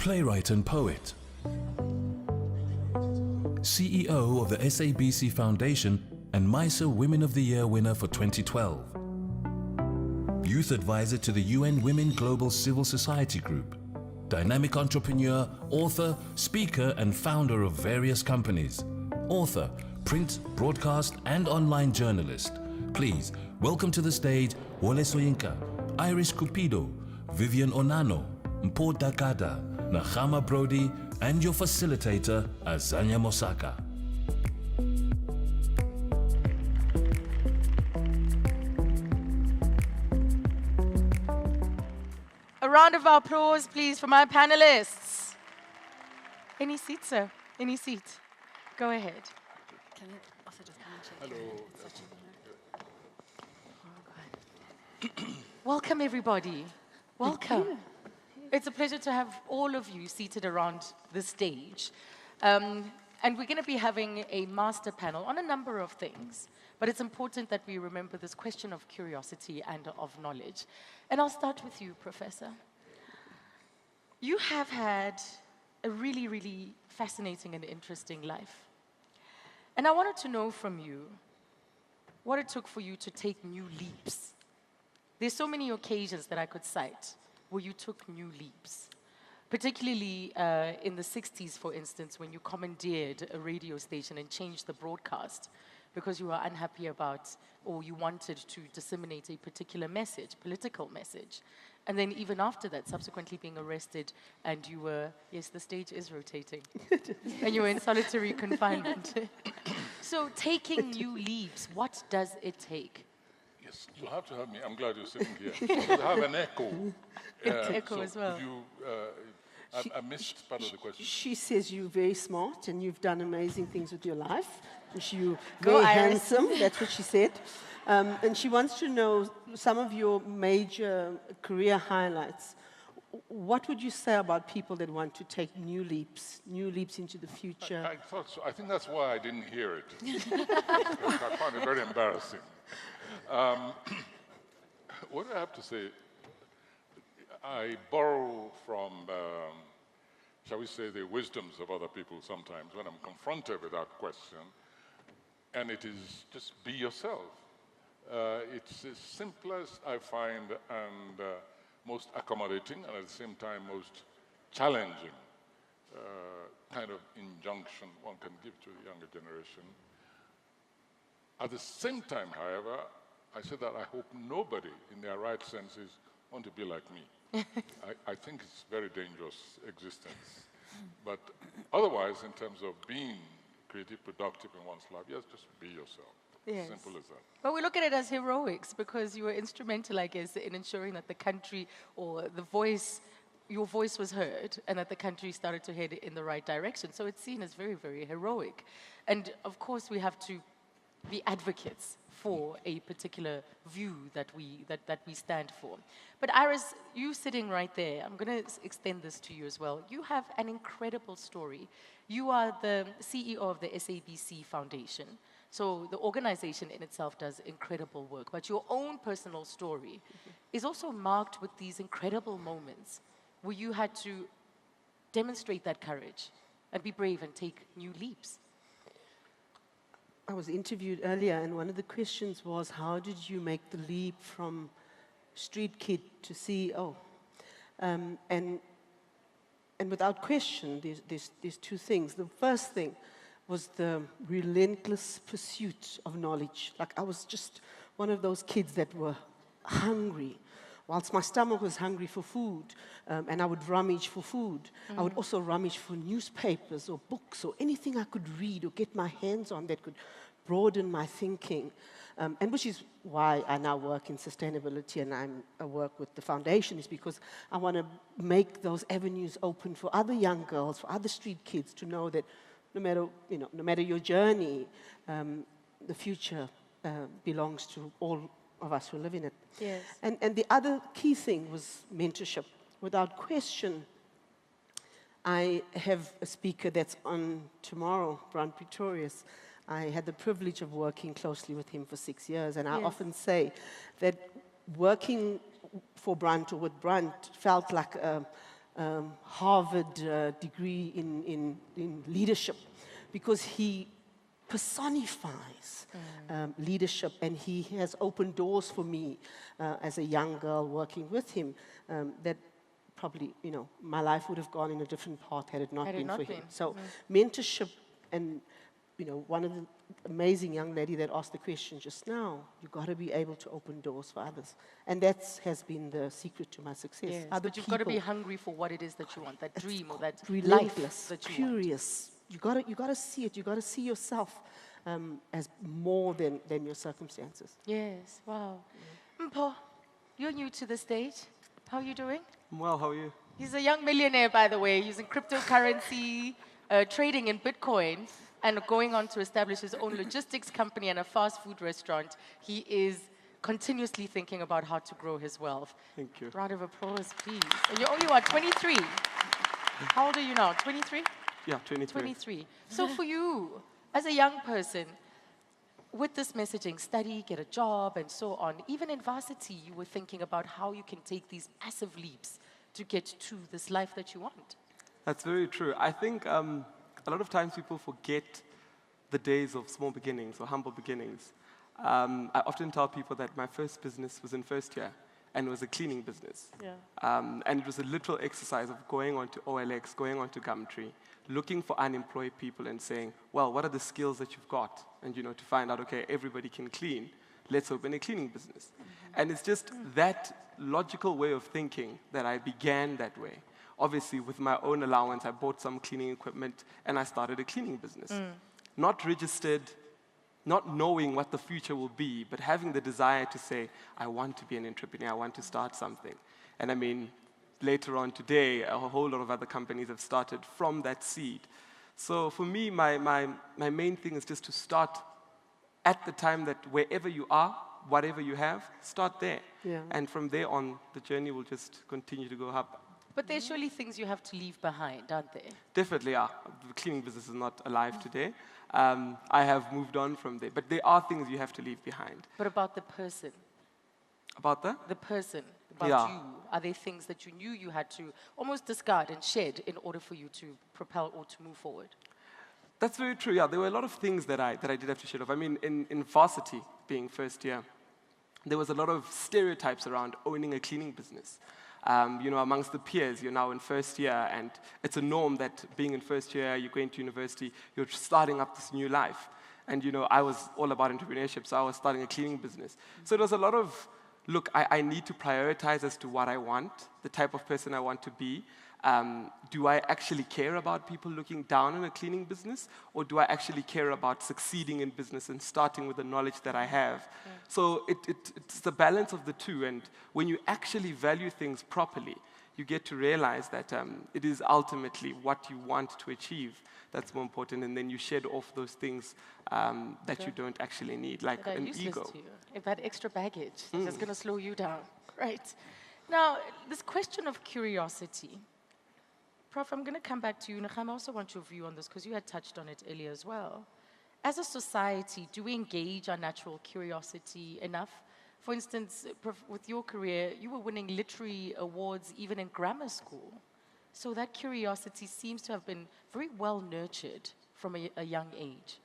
playwright and poet, CEO of the SABC Foundation and MISA Women of the Year winner for 2012, Youth Advisor to the UN Women Global Civil Society Group, dynamic entrepreneur, author, speaker and founder of various companies, author, print, broadcast and online journalist. Please welcome to the stage Wale Sonyika, Irish Cupido, Vivian Onano, Mpho Dagada, Nechama Brody and your facilitator Azania Mosaka. A round of applause, please, for my panelists. Any seat, sir? Any seat? Go ahead. Can you also just come and check? Hello. Welcome, everybody. Welcome. It's a pleasure to have all of you seated around the stage. And we're going to be having a master panel on a number of things. But it's important that we remember this question of curiosity and of knowledge. And I'll start with you, Professor. You have had a really, really fascinating and interesting life. And I wanted to know from you what it took for you to take new leaps. There's so many occasions that I could cite where you took new leaps, particularly in the 60s, for instance, when you commandeered a radio station and changed the broadcast because you were unhappy about, or you wanted to disseminate a particular message, political message. And then even after that, subsequently being arrested, and you were, yes, the stage is rotating, and you were in solitary confinement. So taking new leaps, what does it take? Yes, you'll have to help me. I'm glad you're sitting here. I have an echo. Echo so as well. Could you, I missed part of the question. She says you're very smart and you've done amazing things with your life. You're Go, very Iris. handsome, that's what she said. And she wants to know some of your major career highlights. What would you say about people that want to take new leaps into the future? I thought so. I think that's why I didn't hear it. I found it very embarrassing. What do I have to say? I borrow from, shall we say, the wisdoms of other people sometimes when I'm confronted with that question, and it is just be yourself. It's the simplest, I find, and most accommodating, and at the same time most challenging kind of injunction one can give to the younger generation. At the same time, however, I said that I hope nobody in their right senses want to be like me. I think it's a very dangerous existence. But otherwise, in terms of being creative, productive in one's life, yes, just be yourself. Yes. Simple as that. But we look at it as heroics because you were instrumental, I guess, in ensuring that the country or your voice was heard and that the country started to head in the right direction. So it's seen as very, very heroic. And of course, we have to be advocates for a particular view that we stand for. But Iris, you sitting right there, I'm going to extend this to you as well. You have an incredible story. You are the CEO of the SABC Foundation. So the organization in itself does incredible work, but your own personal story is also marked with these incredible moments where you had to demonstrate that courage and be brave and take new leaps. I was interviewed earlier, and one of the questions was, how did you make the leap from street kid to CEO? And without question, there's two things. The first thing was the relentless pursuit of knowledge. Like, I was just one of those kids that were hungry. Whilst my stomach was hungry for food, and I would rummage for food, I would also rummage for newspapers or books or anything I could read or get my hands on that could broaden my thinking. And which is why I now work in sustainability and I work with the foundation, is because I want to make those avenues open for other young girls, for other street kids to know that no matter your journey, the future belongs to all of us who live in it. Yes. And the other key thing was mentorship. Without question, I have a speaker that's on tomorrow, Brody-Author. I had the privilege of working closely with him for 6 years, and I often say that working for Brunt or with Brunt felt like Harvard degree in leadership, because he personifies leadership, and he has opened doors for me as a young girl working with him that probably, my life would have gone in a different path had it not been for him. So mentorship, and one of the amazing young lady that asked the question just now, you got to be able to open doors for others. And that has been the secret to my success. Yes, Other but you've got to be hungry for what it is that you want, that dream or that life relentless, that you curious. You got to see it. You got to see yourself as more than your circumstances. Yes, wow. Mpho, you're new to the stage. How are you doing? I'm well, how are you? He's a young millionaire, by the way, using cryptocurrency, trading in Bitcoin, and going on to establish his own logistics company and a fast food restaurant. He is continuously thinking about how to grow his wealth. Thank you. Round of applause, please. And you're only, what, 23? How old are you now, 23? Yeah, 23. 23. So for you, as a young person, with this messaging, study, get a job, and so on, even in varsity, you were thinking about how you can take these massive leaps to get to this life that you want. That's very true. I think a lot of times people forget the days of small beginnings or humble beginnings. I often tell people that my first business was in first year, and it was a cleaning business. Yeah. And it was a literal exercise of going onto OLX, going onto Gumtree, looking for unemployed people and saying, well, what are the skills that you've got? And, to find out, okay, everybody can clean. Let's open a cleaning business. And it's just that logical way of thinking that I began that way. Obviously, with my own allowance, I bought some cleaning equipment, and I started a cleaning business. Not registered, not knowing what the future will be, but having the desire to say, I want to be an entrepreneur, I want to start something. And I mean, later on today, a whole lot of other companies have started from that seed. So for me, my main thing is just to start at the time that wherever you are, whatever you have, start there. Yeah. And from there on, the journey will just continue to go up. But there's surely things you have to leave behind, aren't there? Definitely, yeah. The cleaning business is not alive today. I have moved on from there. But there are things you have to leave behind. But about the person, About that? the person, about Yeah. you, are there things that you knew you had to almost discard and shed in order for you to propel or to move forward? That's very true, yeah. There were a lot of things that I did have to shed off. I mean, in varsity, being first year, there was a lot of stereotypes around owning a cleaning business. Amongst the peers, you're now in first year, and it's a norm that being in first year, you're going to university, you're starting up this new life. And, I was all about entrepreneurship, so I was starting a cleaning business. So it was a lot of, look, I need to prioritize as to what I want, the type of person I want to be. Do I actually care about people looking down on a cleaning business, or do I actually care about succeeding in business and starting with the knowledge that I have? Yeah. So it's the balance of the two, and when you actually value things properly, you get to realize that it is ultimately what you want to achieve that's more important, and then you shed off those things that you don't actually need, like an ego. To you. If that extra baggage that's going to slow you down. Right. Now, this question of curiosity, Prof, I'm going to come back to you. Nechama, I also want your view on this because you had touched on it earlier as well. As a society, do we engage our natural curiosity enough? For instance, Prof, with your career, you were winning literary awards even in grammar school. So that curiosity seems to have been very well nurtured from a young age.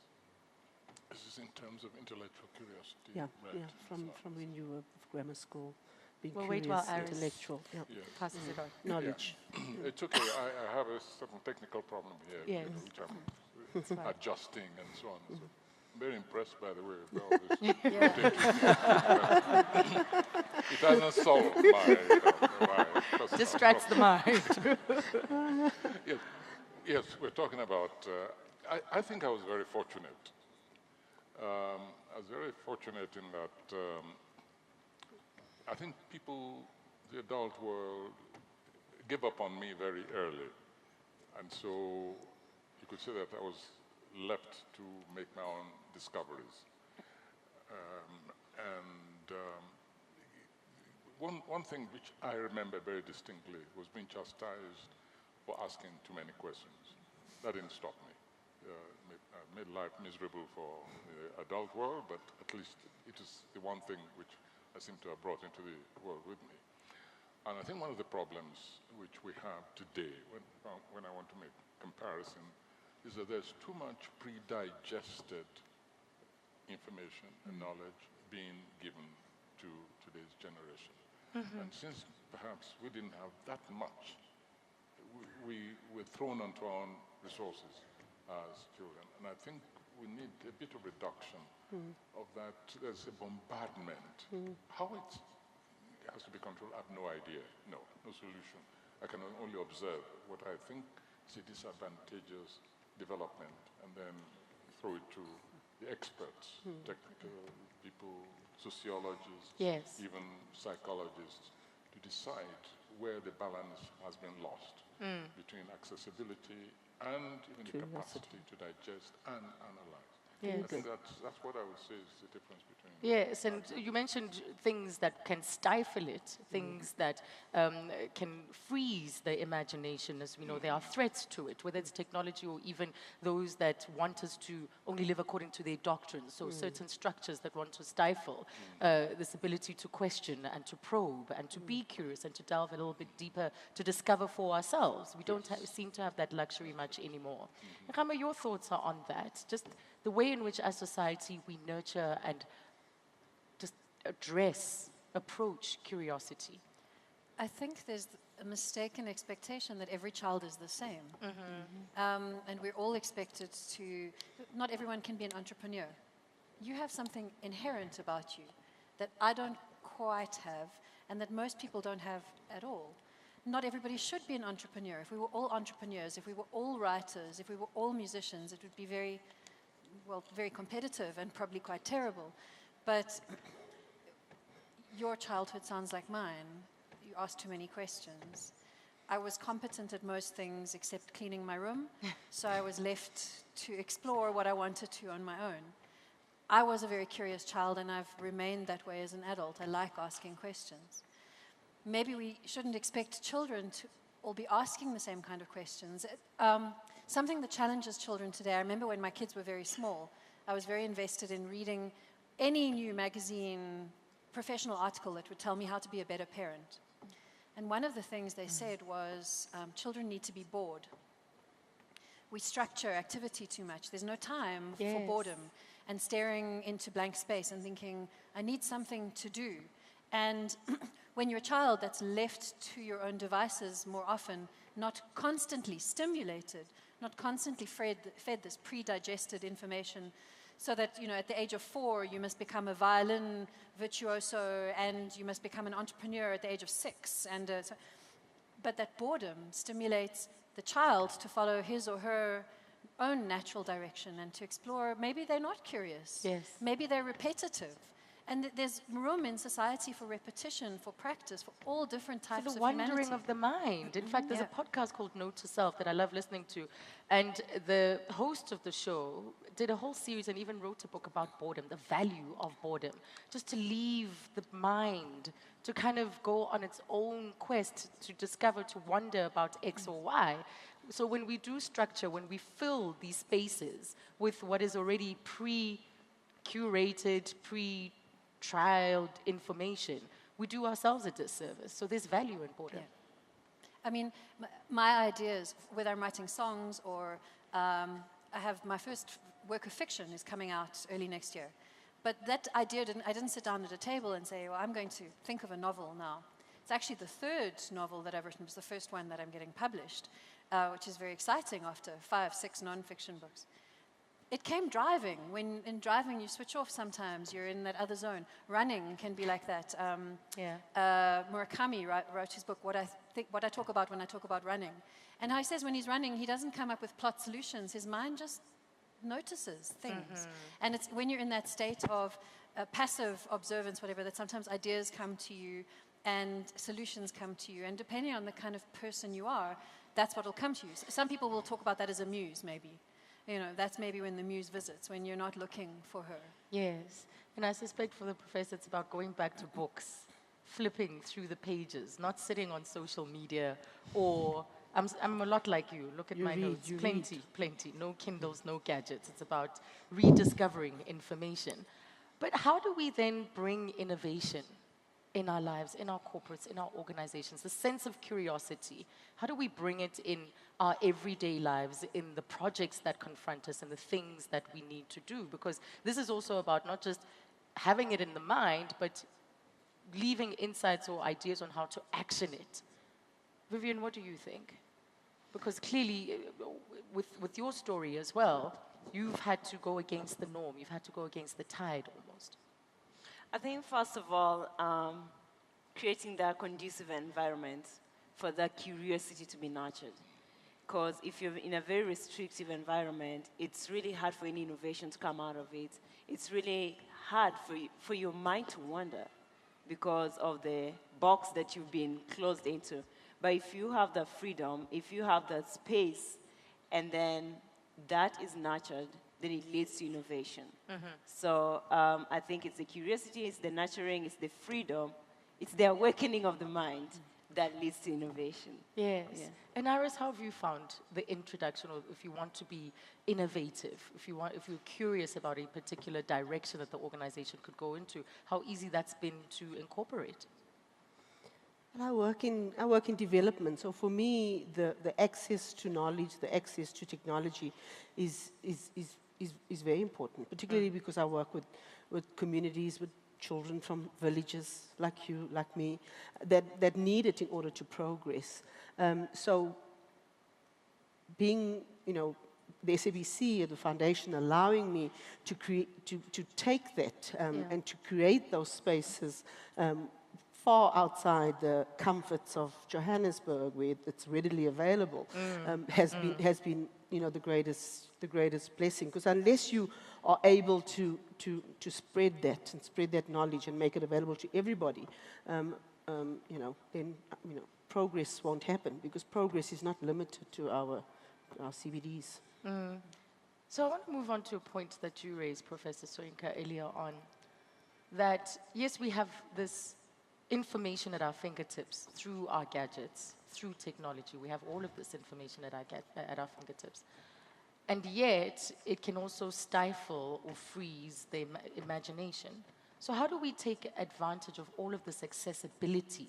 This is in terms of intellectual curiosity. Yeah, right? yeah, from when you were at grammar school. Being Well, curious, wait while Iris intellectual, yeah. passes it on. Knowledge. It's okay. I have a certain technical problem here, Yes. which I'm adjusting and so on. So I'm very impressed, by the way, with all this. It doesn't solve my Distracts the mind. Yes, we're talking about. I think I was very fortunate. I was very fortunate in that. I think people, the adult world, give up on me very early. And so you could say that I was left to make my own discoveries. One thing which I remember very distinctly was being chastised for asking too many questions. That didn't stop me. I made life miserable for the adult world, but at least it is the one thing which I seem to have brought into the world with me. And I think one of the problems which we have today, when I want to make comparison, is that there's too much pre-digested information and knowledge being given to today's generation. And since perhaps we didn't have that much, we were thrown onto our own resources as children. And I think we need a bit of reduction of that. There's a bombardment. How it has to be controlled, I have no idea. No solution. I can only observe what I think is a disadvantageous development and then throw it to the experts, technical people, sociologists, even psychologists, to decide where the balance has been lost between accessibility and even the capacity to digest and analyze. I think that's what I would say is the difference between... Yes, and you mentioned things that can stifle it, things that can freeze the imagination. As we know, there are threats to it, whether it's technology or even those that want us to only live according to their doctrines, so certain structures that want to stifle this ability to question and to probe and to be curious and to delve a little bit deeper to discover for ourselves. We don't seem to have that luxury much anymore. Nechama, your thoughts are on that, just the way in which as society we nurture and just approach curiosity. I think there's a mistaken expectation that every child is the same. And we're all expected to, not everyone can be an entrepreneur. You have something inherent about you that I don't quite have and that most people don't have at all. Not everybody should be an entrepreneur. If we were all entrepreneurs, if we were all writers, if we were all musicians, it would be very competitive and probably quite terrible. But your childhood sounds like mine. You asked too many questions. I was competent at most things except cleaning my room, so I was left to explore what I wanted to on my own. I was a very curious child, and I've remained that way as an adult. I like asking questions. Maybe we shouldn't expect children to all be asking the same kind of questions. Something that challenges children today, I remember when my kids were very small, I was very invested in reading any new magazine, professional article that would tell me how to be a better parent. And one of the things they said was, children need to be bored. We structure activity too much. There's no time for boredom and staring into blank space and thinking, I need something to do. And when you're a child that's left to your own devices more often, not constantly stimulated, not constantly fed this pre-digested information, so that, at the age of 4, you must become a violin virtuoso and you must become an entrepreneur at the age of 6. But that boredom stimulates the child to follow his or her own natural direction and to explore. Maybe they're not curious. Yes. Maybe they're repetitive. And there's room in society for repetition, for practice, for all different types of humanity. For the wandering of the mind. In fact, there's a podcast called Note to Self that I love listening to. And the host of the show did a whole series and even wrote a book about boredom, the value of boredom. Just to leave the mind to kind of go on its own quest to discover, to wonder about X or Y. So when we do structure, when we fill these spaces with what is already pre-curated, trialed information, we do ourselves a disservice. So there's value in boredom. I mean, my ideas, whether I'm writing songs or I have my first work of fiction is coming out early next year. But that idea I didn't sit down at a table and say, well, I'm going to think of a novel now. It's actually the third novel that I've written. It was the first one that I'm getting published, which is very exciting after 5, 6 non-fiction books. It came driving. When in driving, you switch off sometimes. You're in that other zone. Running can be like that. Murakami wrote his book, What I Talk About When I Talk About Running. And how he says when he's running, he doesn't come up with plot solutions. His mind just notices things. And it's when you're in that state of passive observance, whatever, that sometimes ideas come to you and solutions come to you. And depending on the kind of person you are, that's what will come to you. Some people will talk about that as a muse, maybe. That's maybe when the muse visits, when you're not looking for her. Yes. And I suspect for the professor, it's about going back to books, flipping through the pages, not sitting on social media or... I'm a lot like you. Look at my notes. Plenty. No Kindles, no gadgets. It's about rediscovering information. But how do we then bring innovation in our lives, in our corporates, in our organizations, the sense of curiosity. How do we bring it in our everyday lives, in the projects that confront us and the things that we need to do? Because this is also about not just having it in the mind, but leaving insights or ideas on how to action it. Vivian, what do you think? Because clearly, with your story as well, you've had to go against the norm. You've had to go against the tide almost. I think, first of all, creating that conducive environment for that curiosity to be nurtured. Because if you're in a very restrictive environment, it's really hard for any innovation to come out of it. It's really hard for your mind to wander because of the box that you've been closed into. But if you have the freedom, if you have the space, and then that is nurtured, then it leads to innovation. So I think it's the curiosity, it's the nurturing, it's the freedom, it's the awakening of the mind that leads to innovation. Yes. Yeah. And Iris, how have you found the introduction, or if you want to be innovative, if you're curious about a particular direction that the organization could go into, how easy that's been to incorporate? And I work in development, so for me, the access to knowledge, the access to technology is very important, particularly because I work with communities, with children from villages like you, like me, that need it in order to progress. So being, the SABC, the foundation, allowing me to create, to take that and to create those spaces far outside the comforts of Johannesburg, where it's readily available, has been the greatest blessing. Because unless you are able to spread that knowledge and make it available to everybody, then progress won't happen, because progress is not limited to our CBDs. So I want to move on to a point that you raised, Professor Sonyika, earlier on, that yes, we have this information at our fingertips through our gadgets, through technology. We have all of this information at our fingertips. And yet, it can also stifle or freeze the imagination. So how do we take advantage of all of this accessibility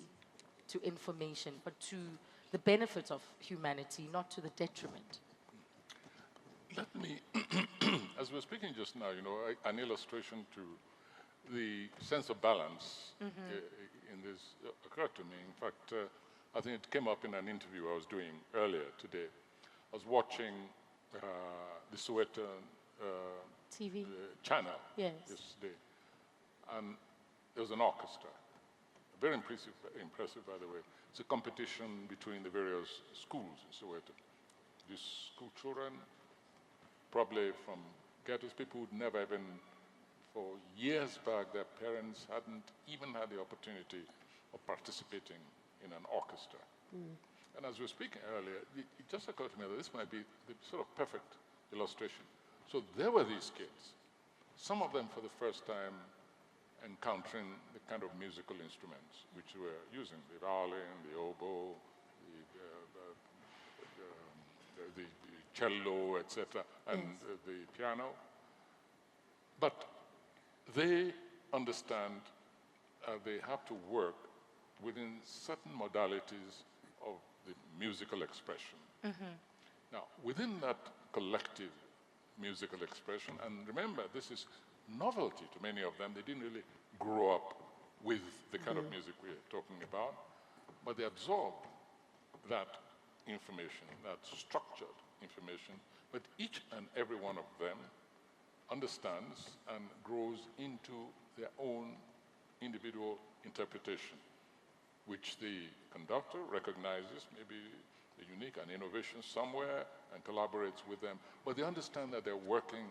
to information, but to the benefit of humanity, not to the detriment? Let me, as we're speaking just now, an illustration to the sense of balance in this occurred to me. In fact, I think it came up in an interview I was doing earlier today. I was watching the Soweto TV channel yesterday, and there was an orchestra. Very impressive, by the way. It's a competition between the various schools in Soweto. These school children, probably from ghettos, people who'd never even, for years back, their parents hadn't even had the opportunity of participating in an orchestra. And as we were speaking earlier, it just occurred to me that this might be the sort of perfect illustration. So there were these kids, some of them for the first time encountering the kind of musical instruments which we were using, the violin, the oboe, the cello, etc., and the piano. But they understand they have to work within certain modalities of the musical expression. Now, within that collective musical expression, and remember, this is novelty to many of them. They didn't really grow up with the kind of music we're talking about, but they absorb that information, that structured information, but each and every one of them understands and grows into their own individual interpretation, which the conductor recognizes maybe a unique and innovation somewhere and collaborates with them, but they understand that they're working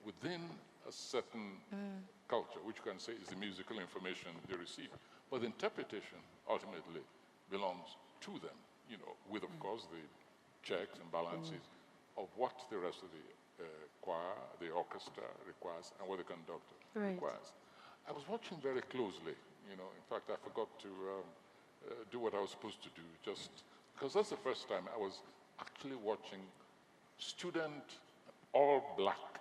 within a certain culture, which you can say is the musical information they receive. But the interpretation ultimately belongs to them, with, of course, the checks and balances of what the rest of the choir, the orchestra requires, and what the conductor requires. I was watching very closely, in fact, I forgot to do what I was supposed to do, just because that's the first time I was actually watching student, all black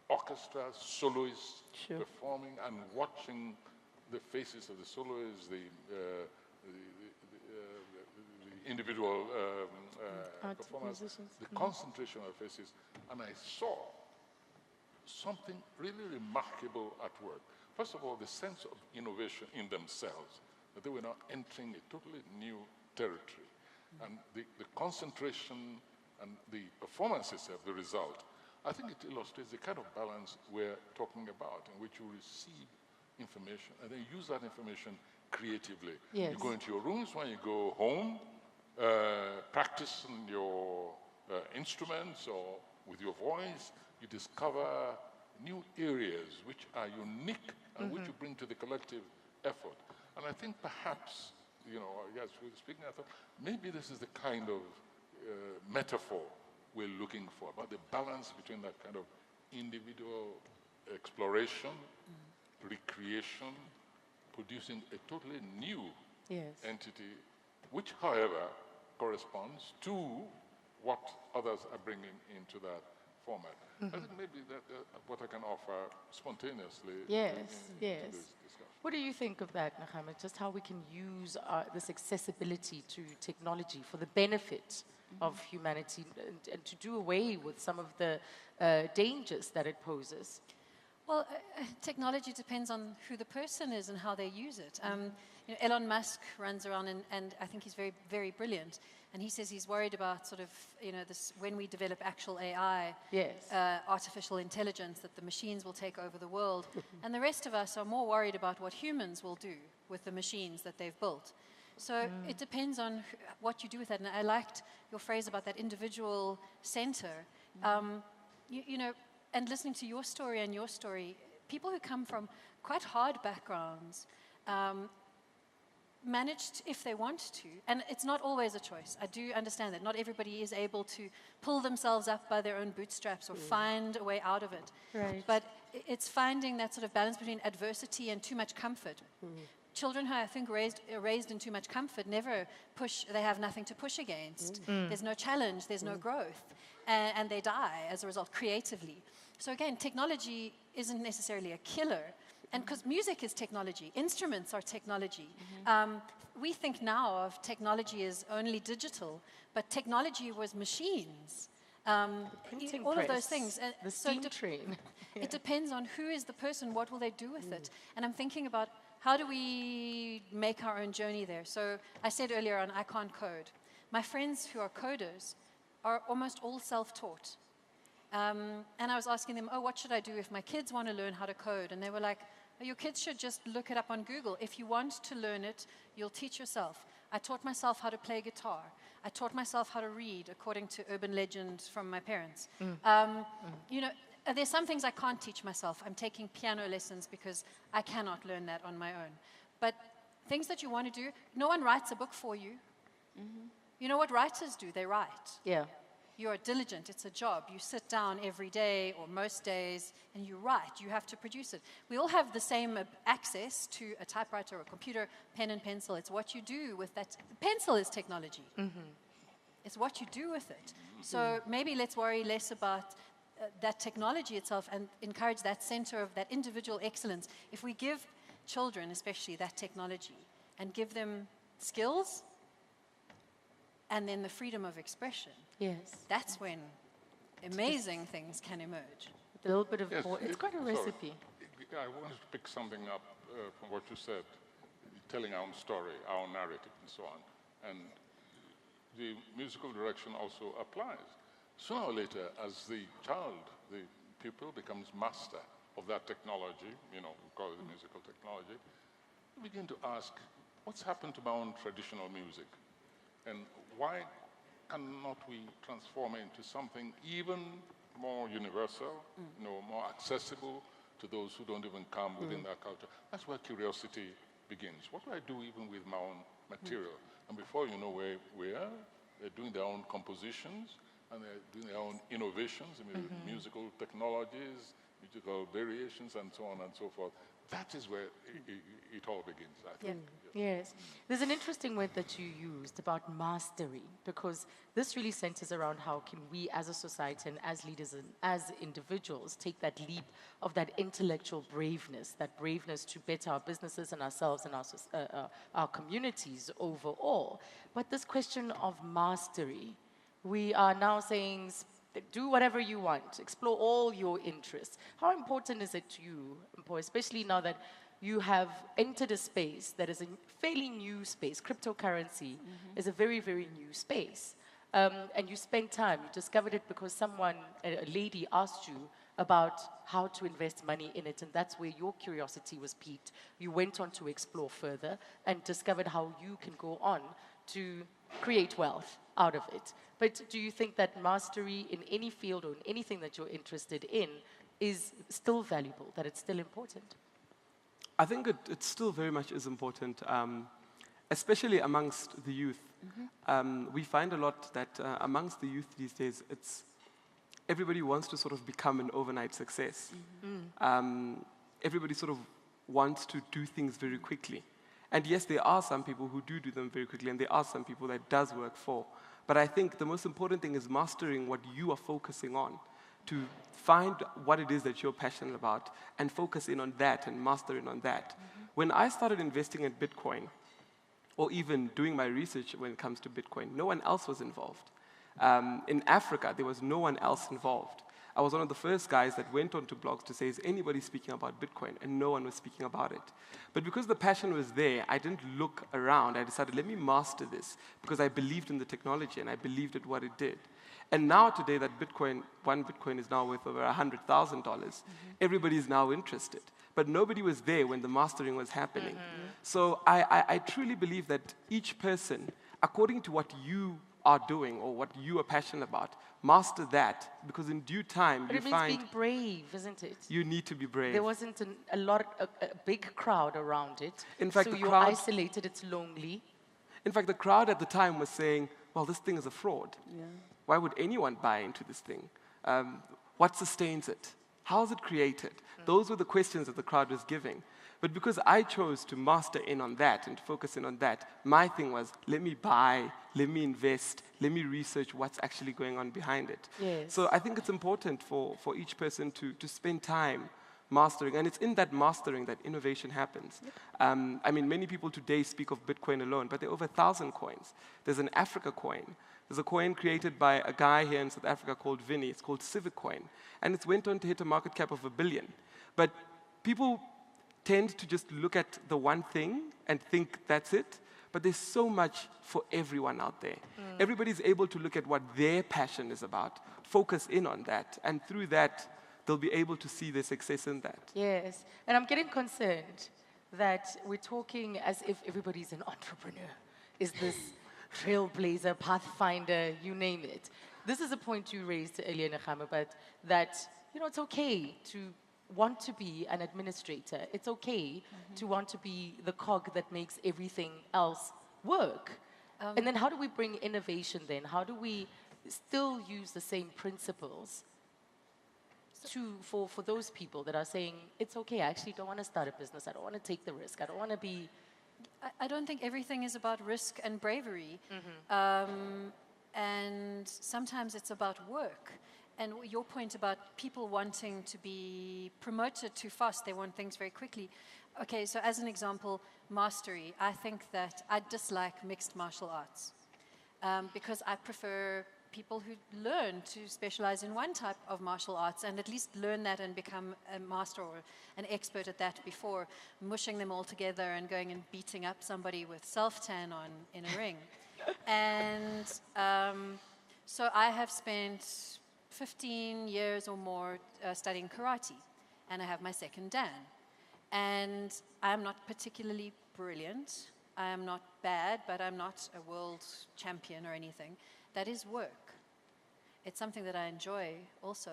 orchestra, soloists performing, and watching the faces of the soloists, the individual performers, the concentration of faces, and I saw something really remarkable at work. First of all, the sense of innovation in themselves, that they were now entering a totally new territory. And the concentration and the performances of the result, I think it illustrates the kind of balance we're talking about, in which you receive information and then use that information creatively. Yes. You go into your rooms when you go home, practice on your instruments or with your voice, you discover new areas which are unique and which you bring to the collective effort. And I think perhaps, you know, yes, we were speaking, I thought, maybe this is the kind of metaphor we're looking for, about the balance between that kind of individual exploration, recreation, producing a totally new entity, which, however, corresponds to what others are bringing into that format. I think maybe that what I can offer spontaneously Yes, into yes. this discussion. What do you think of that, Nechama? Just how we can use this accessibility to technology for the benefit of humanity and to do away with some of the dangers that it poses? Well, technology depends on who the person is and how they use it. You know, Elon Musk runs around and I think he's very, very brilliant. And he says he's worried about sort of, you know, this when we develop actual AI, artificial intelligence, that the machines will take over the world. And the rest of us are more worried about what humans will do with the machines that they've built. So it depends on what you do with that. And I liked your phrase about that individual center. You know, and listening to your story and your story, people who come from quite hard backgrounds managed, if they want to, and it's not always a choice. I do understand that not everybody is able to pull themselves up by their own bootstraps or find a way out of it. Right. But it's finding that sort of balance between adversity and too much comfort. Children who I think are raised in too much comfort never push, they have nothing to push against. There's no challenge, there's no growth, and they die as a result creatively. So again, technology isn't necessarily a killer, and because music is technology, instruments are technology. We think now of technology as only digital, but technology was machines. Printing all of those press, things. the So steam train. it depends on who is the person, what will they do with it. And I'm thinking about how do we make our own journey there. So I said earlier on, I can't code. My friends who are coders are almost all self-taught. And I was asking them, oh, what should I do if my kids want to learn how to code? And they were like, oh, your kids should just look it up on Google. If you want to learn it, you'll teach yourself. I taught myself how to play guitar. I taught myself how to read, according to urban legend from my parents. You know, there's some things I can't teach myself. I'm taking piano lessons because I cannot learn that on my own. But things that you want to do, no one writes a book for you. You know what writers do? They write. Yeah. You are diligent. It's a job. You sit down every day or most days and you write. You have to produce it. We all have the same access to a typewriter or a computer, pen and pencil. It's what you do with that. Pencil is technology. It's what you do with it. So maybe let's worry less about that technology itself and encourage that center of that individual excellence. If we give children, especially, that technology and give them skills and then the freedom of expression, that's when amazing things can emerge. A little bit of Yes, it's quite a sorry. recipe. I wanted to pick something up from what you said, telling our own story, our own narrative, and so on. And the musical direction also applies. Sooner or later, as the child, the pupil, becomes master of that technology, you know, we call it the musical technology, we begin to ask, what's happened to my own traditional music? And why cannot we transform it into something even more universal, you know, more accessible to those who don't even come within that culture? That's where curiosity begins. What do I do even with my own material? And before you know where we are, they're doing their own compositions and they're doing their own innovations, musical technologies, musical variations, and so on and so forth. that is where it all begins, I think. Yes. There's an interesting word that you used about mastery, because this really centers around how can we as a society and as leaders and as individuals take that leap of that intellectual braveness, that braveness to better our businesses and ourselves and our communities overall. But this question of mastery, we are now saying, do whatever you want, explore all your interests. How important is it to you, Mpho, especially now that you have entered a space that is a fairly new space? Cryptocurrency is a very, very new space. And you spent time, you discovered it because someone, a lady asked you about how to invest money in it, and that's where your curiosity was piqued. You went on to explore further and discovered how you can go on to create wealth out of it. But do you think that mastery in any field or in anything that you're interested in is still valuable, that it's still important? I think it still very much is important, especially amongst the youth. We find a lot that amongst the youth these days, everybody wants to sort of become an overnight success. Everybody sort of wants to do things very quickly. And yes, there are some people who do them very quickly, and there are some people that does work for. But I think the most important thing is mastering what you are focusing on, to find what it is that you're passionate about and focus in on that and master in on that. When I started investing in Bitcoin, or even doing my research when it comes to Bitcoin, no one else was involved. In Africa, there was no one else involved. I was one of the first guys that went onto blogs to say, is anybody speaking about Bitcoin? And no one was speaking about it. But because the passion was there, I didn't look around. I decided, let me master this, because I believed in the technology and I believed in what it did. And now today that one Bitcoin is now worth over $100,000, everybody is now interested. But nobody was there when the mastering was happening. So I truly believe that each person, according to what you are doing or what you are passionate about, master that, because in due time but you it means find being brave, isn't it? you need to be brave. There wasn't a big crowd around it. In fact, so the you're crowd- isolated, it's lonely. In fact, the crowd at the time was saying, well, this thing is a fraud. Why would anyone buy into this thing? What sustains it? How is it created? Those were the questions that the crowd was giving. But because I chose to master in on that and to focus in on that, my thing was, let me buy, let me invest, let me research what's actually going on behind it. Yes. So I think it's important for each person to spend time mastering. And it's in that mastering that innovation happens. I mean, many people today speak of Bitcoin alone, but there are over 1,000 coins. There's an Africa coin. There's a coin created by a guy here in South Africa called Vinny. It's called Civic Coin. And it's went on to hit a market cap of $1 billion. But people tend to just look at the one thing and think that's it. But there's so much for everyone out there. Everybody's able to look at what their passion is about, focus in on that, and through that, they'll be able to see their success in that. Yes, and I'm getting concerned that we're talking as if everybody's an entrepreneur. Is this trailblazer, pathfinder, you name it. This is a point you raised earlier, Nechama, but that, it's okay to want to be an administrator. It's okay to want to be the cog that makes everything else work. And then how do we bring innovation then? How do we still use the same principles for those people that are saying, it's okay, I actually don't want to start a business, I don't want to take the risk, I don't want to be... I don't think everything is about risk and bravery. And sometimes it's about work. And your point about people wanting to be promoted too fast, they want things very quickly. Okay, so as an example, mastery. I think that I dislike mixed martial arts because I prefer people who learn to specialize in one type of martial arts and at least learn that and become a master or an expert at that before mushing them all together and going and beating up somebody with self-tan on in a ring. And so I have spent 15 years or more studying karate, and I have my second Dan. And I'm not particularly brilliant. I am not bad, but I'm not a world champion or anything. That is work. It's something that I enjoy also.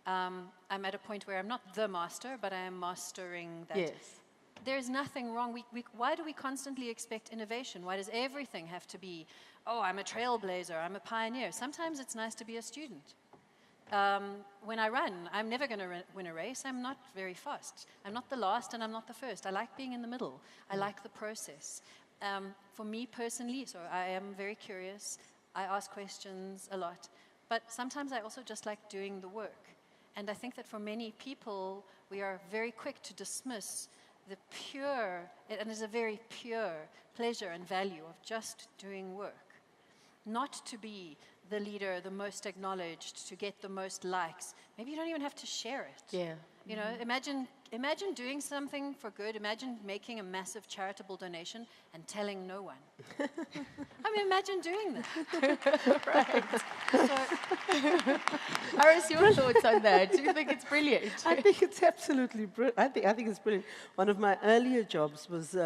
I'm at a point where I'm not the master, but I am mastering that. Yes. There's nothing wrong. Why do we constantly expect innovation? Why does everything have to be, oh, I'm a trailblazer, I'm a pioneer? Sometimes it's nice to be a student. when I run, I'm never going to win a race. I'm not very fast. I'm not the last and I'm not the first. I like being in the middle. I like the process. For me personally, so I am very curious. I ask questions a lot. But sometimes I also just like doing the work. And I think that for many people, we are very quick to dismiss the pure, and it's a very pure pleasure and value of just doing work. Not to be the leader, the most acknowledged, to get the most likes. Maybe you don't even have to share it. Yeah. You know, imagine doing something for good. Imagine making a massive charitable donation and telling no one. I mean, imagine doing that. Right. Iris, your thoughts on that? Do you think it's brilliant? I think it's absolutely brilliant. I think it's brilliant. One of my earlier jobs was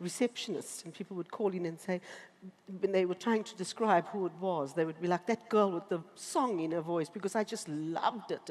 receptionist, and people would call in and say, when they were trying to describe who it was, they would be like, that girl with the song in her voice, because I just loved it.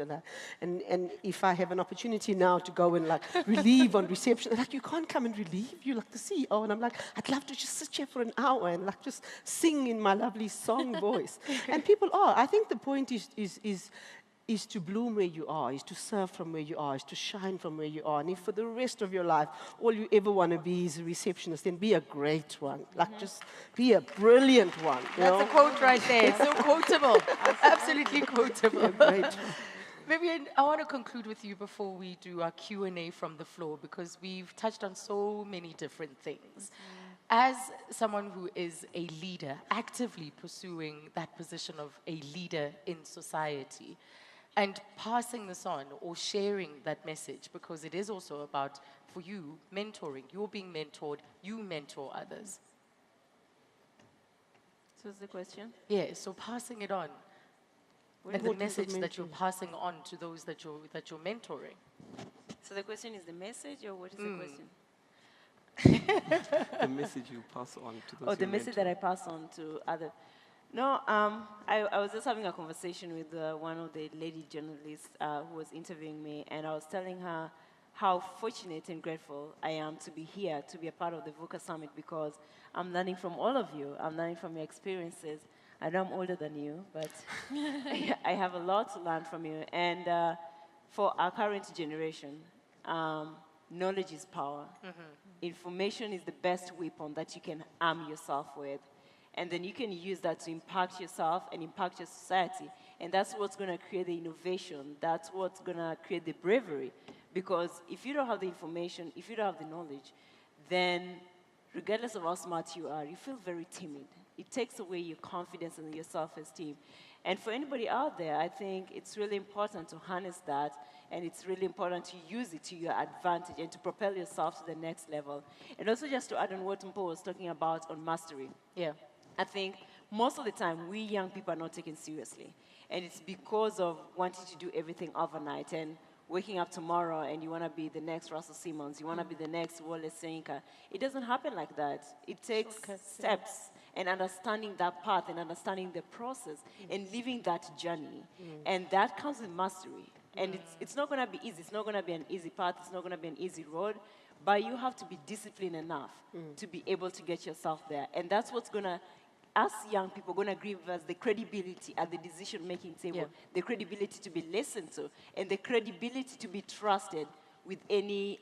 And if I have an opportunity now to go and like relieve on reception, they're like, you can't come and relieve, you're like the CEO. And I'm like, I'd love to just sit here for an hour and like just sing in my lovely song voice. And people are. I think the point is to bloom where you are, is to serve from where you are, is to shine from where you are. And if for the rest of your life, all you ever want to be is a receptionist, then be a great one. Like, just be a brilliant one. That's a quote right there. It's so quotable. Absolutely quotable. Great. Vivian, I want to conclude with you before we do our Q&A from the floor, because we've touched on so many different things. As someone who is a leader, actively pursuing that position of a leader in society, and passing this on or sharing that message, because it is also about, for you, mentoring. You're being mentored, you mentor others. So what's the question? Yeah, so passing it on. And the message that you're passing on to those that you're mentoring. So the question is the message, or what is the question? The message you pass on to those. Oh, the message that I pass on to other. No, I was just having a conversation with one of the lady journalists who was interviewing me, and I was telling her how fortunate and grateful I am to be here, to be a part of the Vuka Summit, because I'm learning from all of you. I'm learning from your experiences. I know I'm older than you, but I have a lot to learn from you. And for our current generation, knowledge is power. Information is the best weapon that you can arm yourself with. And then you can use that to impact yourself and impact your society. And that's what's going to create the innovation. That's what's going to create the bravery. Because if you don't have the information, if you don't have the knowledge, then regardless of how smart you are, you feel very timid. It takes away your confidence and your self-esteem. And for anybody out there, I think it's really important to harness that, and it's really important to use it to your advantage and to propel yourself to the next level. And also just to add on what Mpho was talking about on mastery. Yeah. I think most of the time, we young people are not taken seriously. And it's because of wanting to do everything overnight and waking up tomorrow and you want to be the next Russell Simmons, you want to be the next Wale Sonyika. It doesn't happen like that. It takes steps and understanding that path and understanding the process and living that journey. And that comes with mastery. And it's not going to be easy. It's not going to be an easy path. It's not going to be an easy road. But you have to be disciplined enough to be able to get yourself there. And that's what's going to, us young people, going to give us the credibility at the decision-making table, the credibility to be listened to, and the credibility to be trusted with any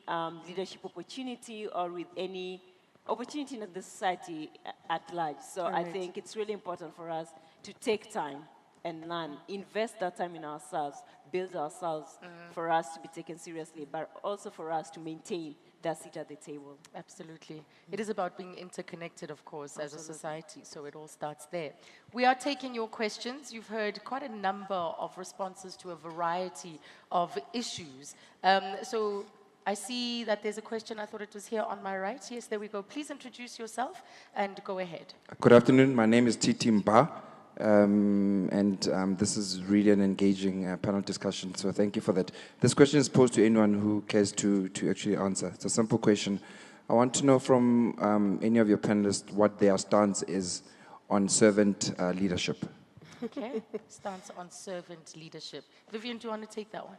leadership opportunity or with any opportunity in the society at large. So I think it's really important for us to take time and learn, invest that time in ourselves, build ourselves for us to be taken seriously, but also for us to maintain that seat at the table. Absolutely. It is about being interconnected, of course, as a society, so it all starts there. We are taking your questions. You've heard quite a number of responses to a variety of issues. So I see that there's a question. I thought it was here on my right. Yes, there we go. Please introduce yourself and go ahead. Good afternoon. My name is Titi Mpho. This is really an engaging panel discussion, so thank you for that. This question is posed to anyone who cares to actually answer. It's a simple question. I want to know from any of your panelists what their stance is on servant leadership. Okay, stance on servant leadership. Vivian, do you want to take that one?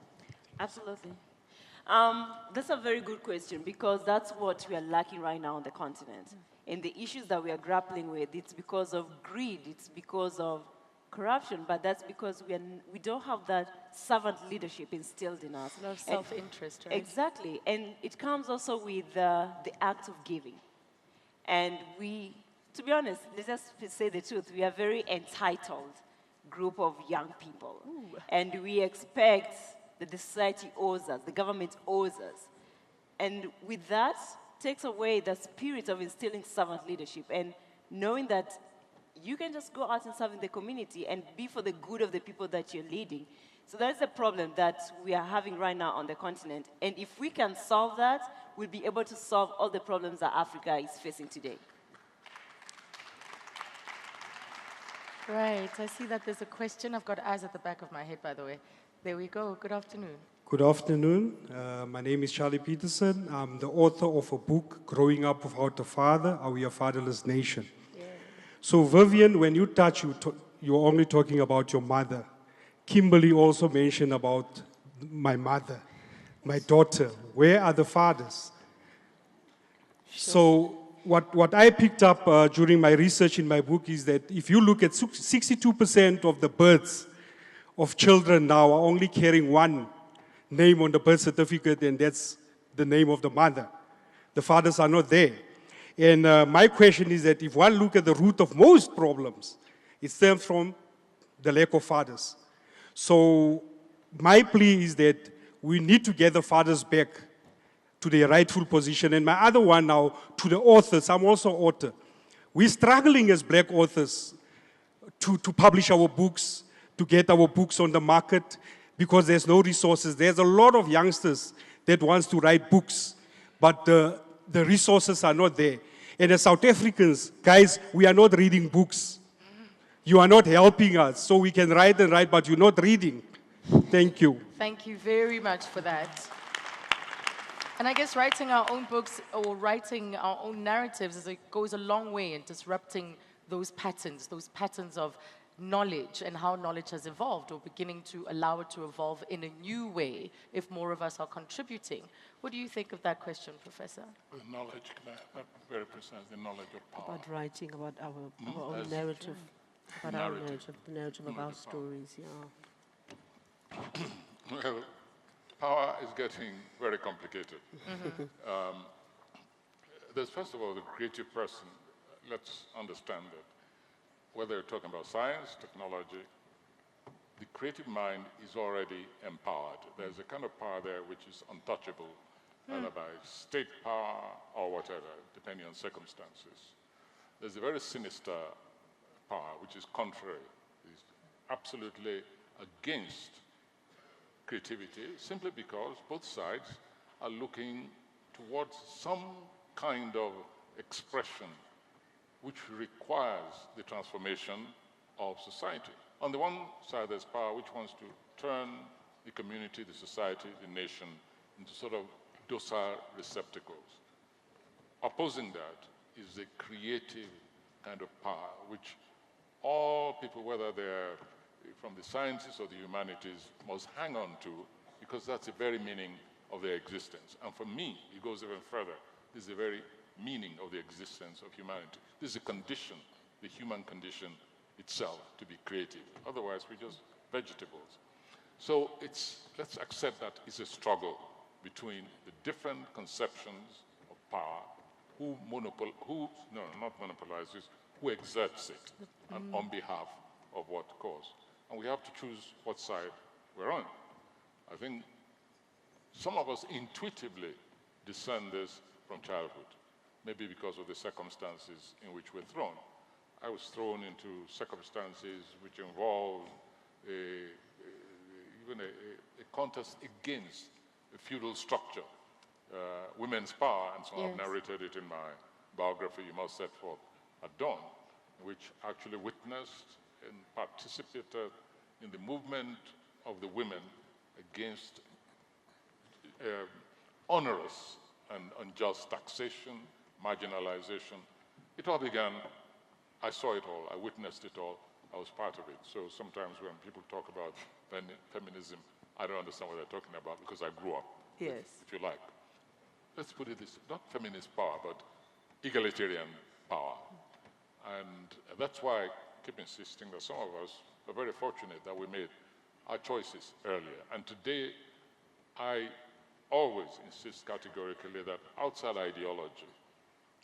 Absolutely. That's a very good question, because that's what we are lacking right now on the continent. And the issues that we are grappling with, it's because of greed, it's because of corruption, but that's because we don't have that servant leadership instilled in us. A lot of self-interest, right? Exactly, and it comes also with the act of giving. And we, to be honest, let's just say the truth, we are a very entitled group of young people. Ooh. And we expect that the society owes us, the government owes us. And with that, takes away the spirit of instilling servant leadership and knowing that you can just go out and serve in the community and be for the good of the people that you're leading. So that's the problem that we are having right now on the continent. And if we can solve that, we'll be able to solve all the problems that Africa is facing today. Right, I see that there's a question. I've got eyes at the back of my head, by the way. There we go. Good afternoon. Good afternoon. My name is Charlie Peterson. I'm the author of a book, Growing Up Without a Father, Are We a Fatherless Nation? Yeah. So Vivian, when you touch, you're only talking about your mother. Kimberly also mentioned about my mother, my daughter. Where are the fathers? Sure. So what I picked up during my research in my book is that if you look at 62% of the births of children now are only carrying one name on the birth certificate, and that's the name of the mother. The fathers are not there. And my question is that if one look at the root of most problems, it stems from the lack of fathers. So my plea is that we need to get the fathers back to their rightful position. And my other one now, to the authors, I'm also an author. We're struggling as black authors to publish our books, to get our books on the market, because there's no resources. There's a lot of youngsters that wants to write books, but the resources are not there. And as South Africans, guys, we are not reading books. You are not helping us, so we can write and write, but you're not reading. Thank you. Thank you very much for that. And I guess writing our own books or writing our own narratives goes a long way in disrupting those patterns of knowledge and how knowledge has evolved, or beginning to allow it to evolve in a new way if more of us are contributing. What do you think of that question, Professor? The knowledge, very precise, the knowledge of power. About writing, about our own narrative. About our narrative, the narrative of our stories, yeah. Well, power is getting very complicated. Mm-hmm. There's, first of all, the creative person. Let's understand that whether you're talking about science, technology, the creative mind is already empowered. There's a kind of power there which is untouchable, either by state power or whatever, depending on circumstances. There's a very sinister power which is contrary, is absolutely against creativity, simply because both sides are looking towards some kind of expression which requires the transformation of society. On the one side, there's power which wants to turn the community, the society, the nation into sort of docile receptacles. Opposing that is a creative kind of power which all people, whether they're from the sciences or the humanities, must hang on to, because that's the very meaning of their existence. And for me, it goes even further. This is the very meaning of the existence of humanity. This is a condition, the human condition itself, to be creative. Otherwise, we're just vegetables. So let's accept that it's a struggle between the different conceptions of power, who exerts it, and on behalf of what cause. And we have to choose what side we're on. I think some of us intuitively discern this from childhood, maybe because of the circumstances in which we're thrown. I was thrown into circumstances which involved even a contest against a feudal structure, women's power, and so I've narrated it in my biography, You Must Set Forth at Dawn, which actually witnessed and participated in the movement of the women against onerous and unjust taxation, marginalization. It all began, I saw it all, I witnessed it all, I was part of it. So sometimes when people talk about feminism, I don't understand what they're talking about because I grew up, if you like. Let's put it this, not feminist power, but egalitarian power. And that's why I keep insisting that some of us we're very fortunate that we made our choices earlier. And today, I always insist categorically that outside ideology,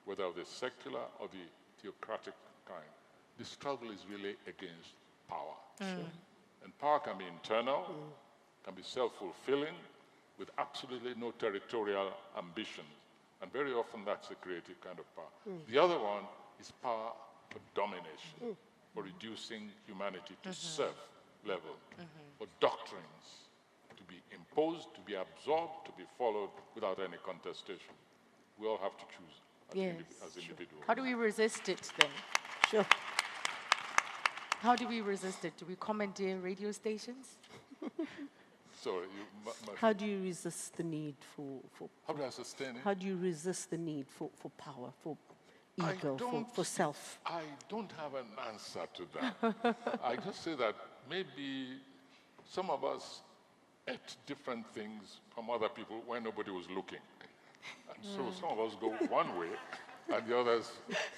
whether of the secular or the theocratic kind, the struggle is really against power. And power can be internal, can be self-fulfilling, with absolutely no territorial ambitions. And very often that's the creative kind of power. The other one is power for domination, for reducing humanity to serf level, for doctrines to be imposed, to be absorbed, to be followed without any contestation. We all have to choose as individuals. How do we resist it then? Sure. How do we resist it? Do we commandeer radio stations? Sorry, How do you resist the need for how do I sustain it? how do you resist the need for power, for ego, for self? I don't have an answer to that. I just say that maybe some of us ate different things from other people when nobody was looking. And so some of us go one way and the others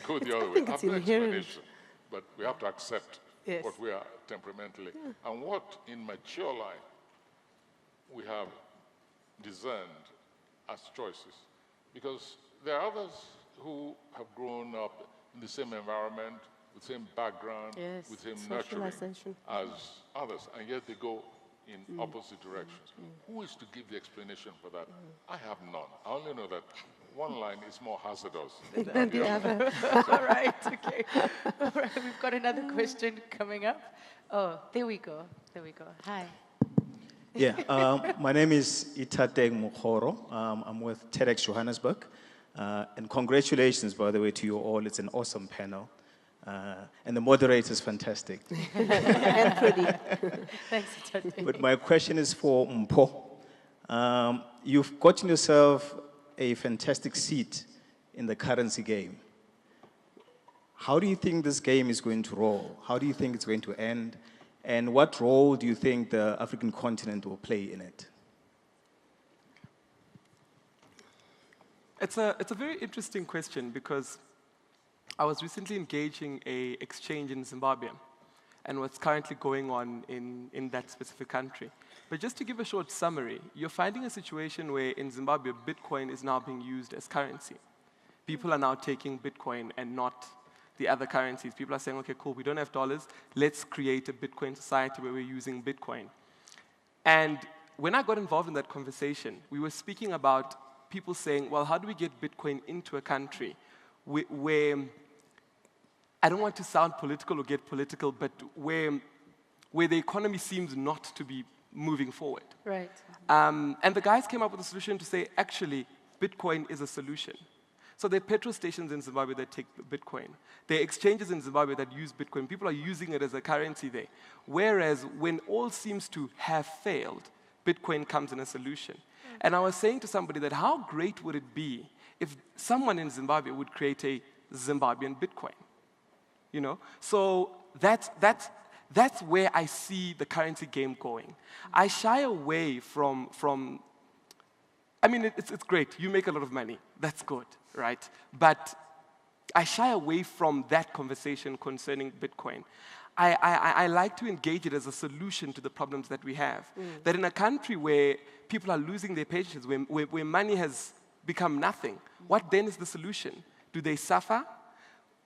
go the other way. think I it's have no inherent. explanation, but we have to accept Yes. what we are temperamentally. And what in mature life we have discerned as choices. Because there are others who have grown up in the same environment, with the same background, Yes. with the same nurturing Socialization. as others, and yet they go in opposite directions. Who is to give the explanation for that? I have none. I only know that one line is more hazardous than the other. All right, okay. All right, we've got another question coming up. Oh, there we go. There we go. Hi. Yeah, my name is Itateng Mokgoro. I'm with TEDx Johannesburg. And congratulations, by the way, to you all. It's an awesome panel. And the moderator is fantastic. And pretty. Thanks, Tate. But my question is for Mpho. You've gotten yourself a fantastic seat in the currency game. How do you think this game is going to roll? How do you think it's going to end? And what role do you think the African continent will play in it? It's a very interesting question because I was recently engaging an exchange in Zimbabwe and what's currently going on in that specific country. But just to give a short summary, you're finding a situation where in Zimbabwe, Bitcoin is now being used as currency. People are now taking Bitcoin and not the other currencies. People are saying, okay, cool, we don't have dollars. Let's create a Bitcoin society where we're using Bitcoin. And when I got involved in that conversation, we were speaking about people saying, well, how do we get Bitcoin into a country where I don't want to sound political or get political, but where the economy seems not to be moving forward. Right. And the guys came up with a solution to say, actually, Bitcoin is a solution. So there are petrol stations in Zimbabwe that take Bitcoin. There are exchanges in Zimbabwe that use Bitcoin. People are using it as a currency there. Whereas when all seems to have failed, Bitcoin comes in a solution. And I was saying to somebody that how great would it be if someone in Zimbabwe would create a Zimbabwean Bitcoin? You know? So that's where I see the currency game going. I shy away from I mean, it's great. You make a lot of money. That's good, right? But I shy away from that conversation concerning Bitcoin. I like to engage it as a solution to the problems that we have. That in a country where people are losing their pensions, where money has become nothing, what then is the solution? Do they suffer?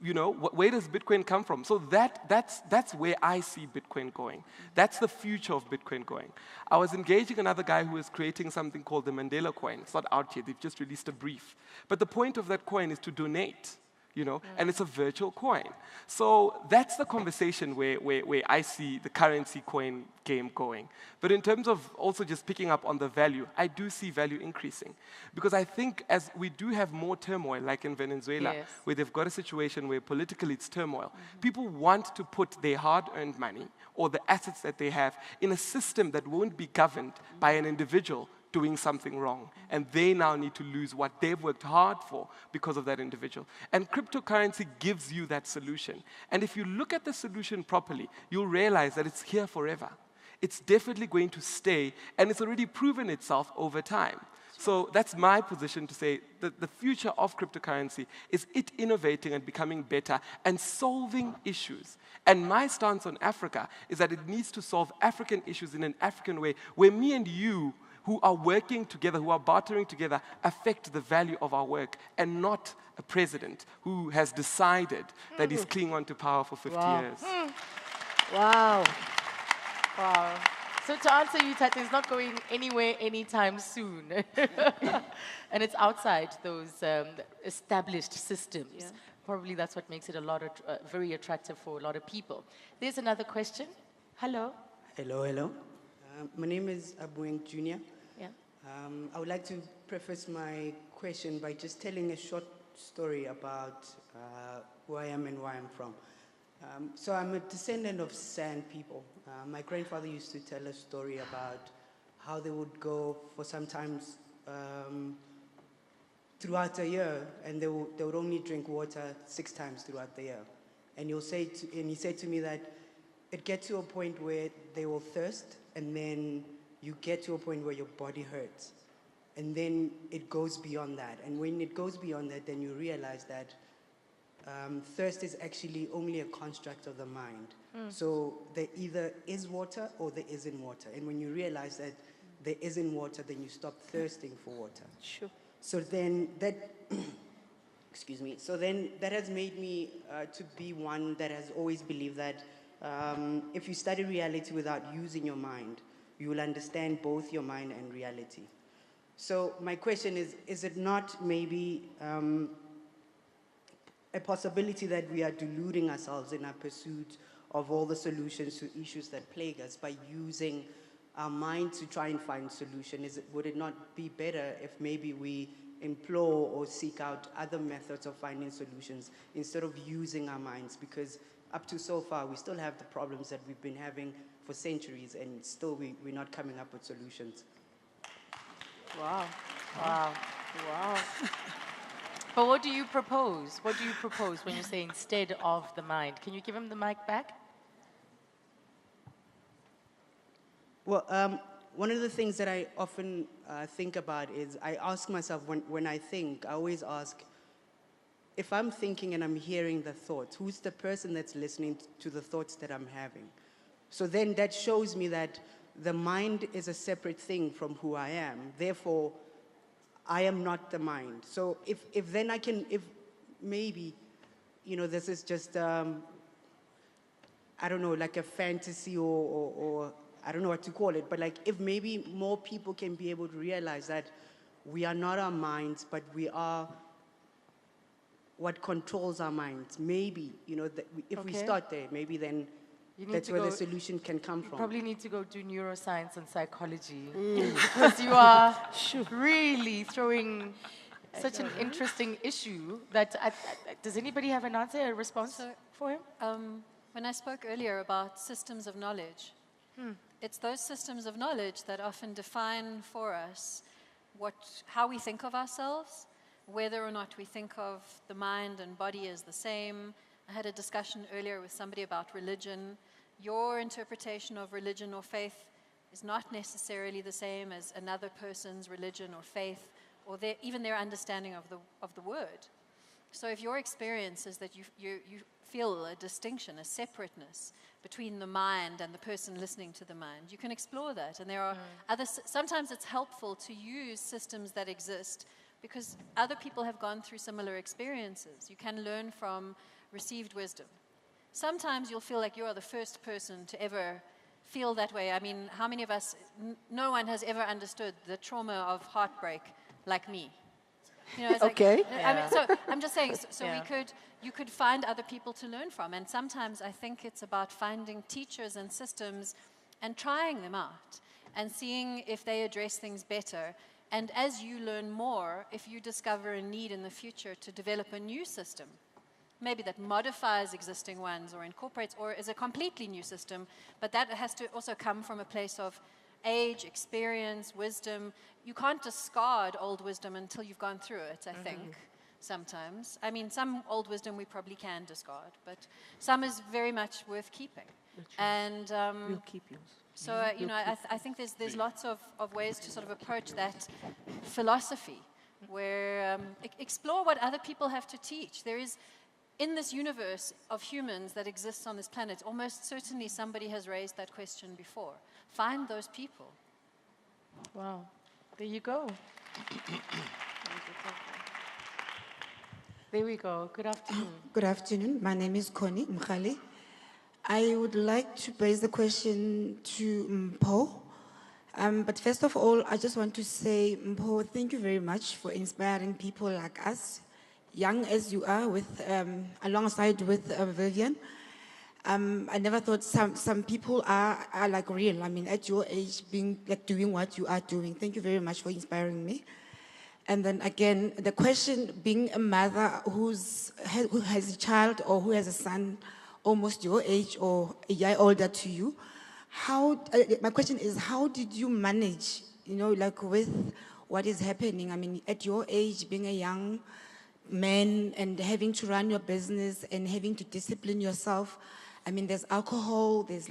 You know, where does Bitcoin come from? So that's where I see Bitcoin going. That's the future of Bitcoin going. I was engaging another guy who is creating something called the Mandela coin. It's not out yet. They've just released a brief. But the point of that coin is to donate, you know, and it's a virtual coin. So that's the conversation where I see the currency coin game going. But in terms of also just picking up on the value, I do see value increasing. Because I think as we do have more turmoil, like in Venezuela, where they've got a situation where politically it's turmoil, people want to put their hard-earned money or the assets that they have in a system that won't be governed by an individual doing something wrong. And they now need to lose what they've worked hard for because of that individual. And cryptocurrency gives you that solution. And if you look at the solution properly, you'll realize that it's here forever. It's definitely going to stay, and it's already proven itself over time. So that's my position to say that the future of cryptocurrency is it innovating and becoming better and solving issues. And my stance on Africa is that it needs to solve African issues in an African way, where me and you, who are working together, who are bartering together, affect the value of our work, and not a president who has decided that he's clinging on to power for 50 years. Wow. Wow. So to answer you, Tati, it's not going anywhere anytime soon. And it's outside those established systems. Yeah. Probably that's what makes it very attractive for a lot of people. There's another question. Hello. Hello, hello. My name is Abueng Jr. Yeah. I would like to preface my question by just telling a short story about who I am and where I'm from. So I'm a descendant of San people. My grandfather used to tell a story about how they would go for sometimes throughout a year, and they would only drink water 6 times throughout the year. And he said to me that it gets to a point where they will thirst, and then you get to a point where your body hurts. And then it goes beyond that. And when it goes beyond that, then you realize that thirst is actually only a construct of the mind. So there either is water or there isn't water. And when you realize that there isn't water, then you stop thirsting for water. Sure. So then that, excuse me, so then that has made me to be one that has always believed that if you study reality without using your mind, you will understand both your mind and reality. So my question is it not maybe a possibility that we are deluding ourselves in our pursuit of all the solutions to issues that plague us by using our mind to try and find solutions? Would it not be better if maybe we implore or seek out other methods of finding solutions instead of using our minds? Because up to so far, we still have the problems that we've been having for centuries, and still we're not coming up with solutions. Wow. Wow. Wow. But what do you propose? What do you propose when you say instead of the mind? Can you give him the mic back? Well, one of the things that I often think about is I ask myself when I think, I always ask, if I'm thinking and I'm hearing the thoughts, who's the person that's listening to the thoughts that I'm having? So then that shows me that the mind is a separate thing from who I am. Therefore, I am not the mind. So if then I can, if maybe, this is just, I don't know, like a fantasy or I don't know what to call it, but like if maybe more people can be able to realize that we are not our minds, but we are what controls our minds. Maybe, if we start there, maybe then that's where the solution can come from. You probably need to go do neuroscience and psychology because you are really throwing such an interesting issue that, does anybody have an answer, a response for him? When I spoke earlier about systems of knowledge, it's those systems of knowledge that often define for us how we think of ourselves, whether or not we think of the mind and body as the same. I had a discussion earlier with somebody about religion. Your interpretation of religion or faith is not necessarily the same as another person's religion or faith, or even their understanding of the word. So if your experience is that you feel a distinction, a separateness between the mind and the person listening to the mind, you can explore that. And there are sometimes it's helpful to use systems that exist because other people have gone through similar experiences. You can learn from received wisdom. Sometimes you'll feel like you are the first person to ever feel that way. I mean, how many of us, no one has ever understood the trauma of heartbreak like me. It's Okay. I mean, so I'm just saying, you could find other people to learn from. And sometimes I think it's about finding teachers and systems and trying them out and seeing if they address things better. And as you learn more, if you discover a need in the future to develop a new system, maybe that modifies existing ones or incorporates or is a completely new system, but that has to also come from a place of age, experience, wisdom. You can't discard old wisdom until you've gone through it, I think, sometimes. I mean, some old wisdom we probably can discard, but some is very much worth keeping. And We'll keep yours. So, you know, I think there's lots of ways to sort of approach that philosophy, where explore what other people have to teach. There is, in this universe of humans that exists on this planet, almost certainly somebody has raised that question before. Find those people. Wow. There you go. There we go. Good afternoon. Good afternoon. My name is Connie Mkhali. I would like to pose the question to Mpho. But first of all, I just want to say, Mpho, thank you very much for inspiring people like us, young as you are, alongside with Vivian. I never thought some people are like real. I mean, at your age, doing what you are doing. Thank you very much for inspiring me. And then again, the question, being a mother who has a child or who has a son almost your age or a year older to you, my question is, how did you manage, with what is happening? I mean, at your age, being a young man and having to run your business and having to discipline yourself. I mean, there's alcohol, there's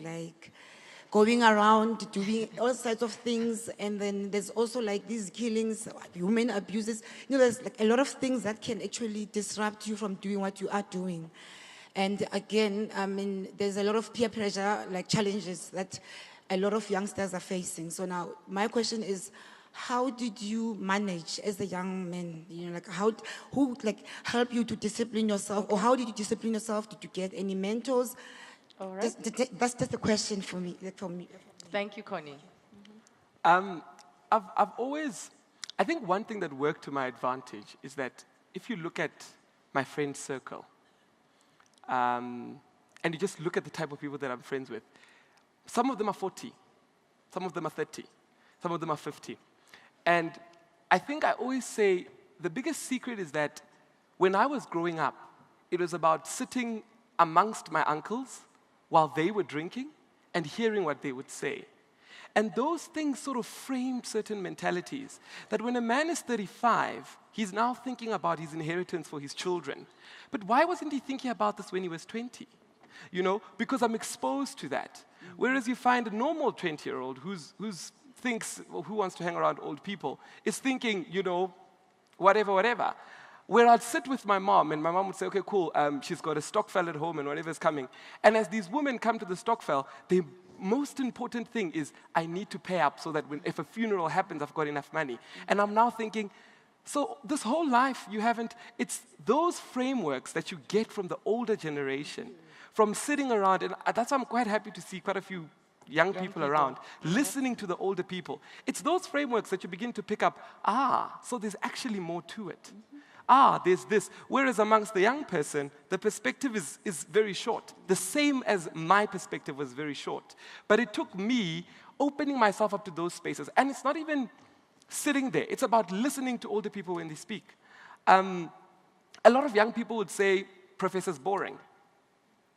going around doing all sorts of things, and then there's also these killings, human abuses. There's a lot of things that can actually disrupt you from doing what you are doing. And again, I mean, there's a lot of peer pressure, challenges that a lot of youngsters are facing. So now, my question is, how did you manage as a young man? Who helped you to discipline yourself, or how did you discipline yourself? Did you get any mentors? All right. That's just a question for me. Thank you, Connie. I've always, I think one thing that worked to my advantage is that if you look at my friend circle, and you just look at the type of people that I'm friends with, some of them are 40, some of them are 30, some of them are 50. And I think I always say the biggest secret is that when I was growing up, it was about sitting amongst my uncles while they were drinking and hearing what they would say. And those things sort of framed certain mentalities, that when a man is 35, he's now thinking about his inheritance for his children. But why wasn't he thinking about this when he was 20? Because I'm exposed to that. Whereas you find a normal 20-year-old who thinks, well, who wants to hang around old people, is thinking, whatever. Where I'd sit with my mom, and my mom would say, okay, cool, she's got a stockfell at home and whatever's coming. And as these women come to the stockfell, the most important thing is I need to pay up so that if a funeral happens, I've got enough money. And I'm now thinking, so this whole life it's those frameworks that you get from the older generation, from sitting around, and that's why I'm quite happy to see quite a few young people around, listening to the older people. It's those frameworks that you begin to pick up, so there's actually more to it. There's this. Whereas amongst the young person, the perspective is very short. The same as my perspective was very short. But it took me opening myself up to those spaces. And it's not even sitting there. It's about listening to older people when they speak. A lot of young people would say, Professor's boring.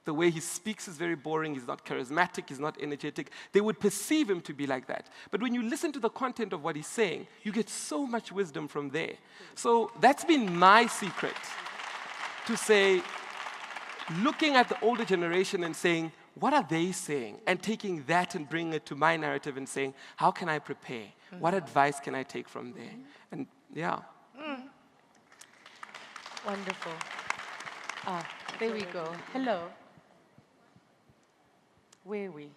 The way he speaks is very boring. He's not charismatic. He's not energetic. They would perceive him to be like that. But when you listen to the content of what he's saying, you get so much wisdom from there. So that's been my secret, to say, looking at the older generation and saying, what are they saying? And taking that and bringing it to my narrative and saying, how can I prepare? What advice can I take from there? And yeah. Wonderful. There we go. Hello. Where are we?